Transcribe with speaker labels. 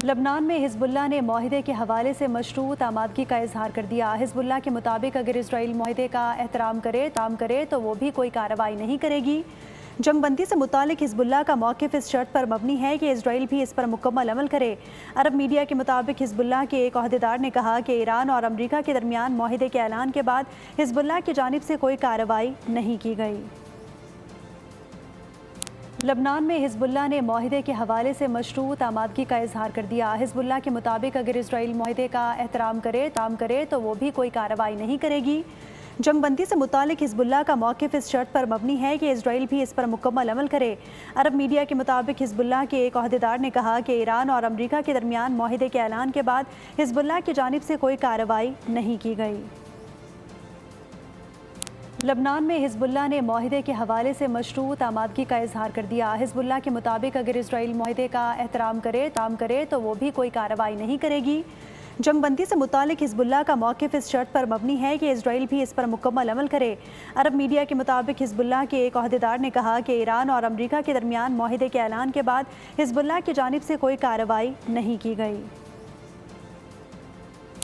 Speaker 1: लबनान में हिजबुल्लाह ने माहिदे के हवाले से मशरूत आमादगी का इजहार कर दिया। हिजबुल्लाह के मुताबिक अगर इसराइल माहिदे का एहतराम करे तो वो भी कोई कार्रवाई नहीं करेगी। जंगबंदी से मुतालिक हिजबुल्लाह का मौक़िफ़ इस शर्त पर मबनी है कि इसराइल भी इस पर मुकम्मल अमल करे। अरब मीडिया के मुताबिक हिजबुल्लाह के एक अहदेदार ने कहा कि ईरान और अमरीका के दरमियान माहिदे के ऐलान के बाद हिजबुल्लाह की जानिब से कोई कार्रवाई नहीं की गई। लबनान में हिजबुल्लाह ने माहिदे के हवाले से मशरूत आमादगी का इजहार कर दिया। हिजबुल्लाह के मुताबिक अगर इसराइल माहिदे का एहतराम करे तो वो भी कोई कार्रवाई नहीं करेगी। जंगबंदी से मुतालिक हिजबुल्लाह का मौक़िफ़ इस शर्त पर मबनी है कि इसराइल भी इस पर मुकम्मल अमल करे। अरब मीडिया के मुताबिक हिजबुल्लाह के एक अहदेदार ने कहा कि ईरान और अमरीका के दरमियान माहिदे के ऐलान के बाद हिजबुल्लाह की जानिब से कोई कार्रवाई नहीं की गई। लबनान में हिजबुल्लाह ने माहिदे के हवाले से मशरूत आमादगी का इजहार कर दिया। हिजबुल्लाह के मुताबिक अगर इसराइल माहिदे का एहतराम करे तो वो भी कोई कार्रवाई नहीं करेगी। जंगबंदी से मुतालिक हिजबुल्लाह का मौक़िफ़ इस शर्त पर मबनी है कि इसराइल भी इस पर मुकम्मल अमल करे। अरब मीडिया के मुताबिक हिजबुल्लाह के एक अहदेदार ने कहा कि ईरान और अमरीका के दरमियान माहिदे के ऐलान के बाद हिजबुल्लाह की जानिब से कोई कार्रवाई नहीं की गई।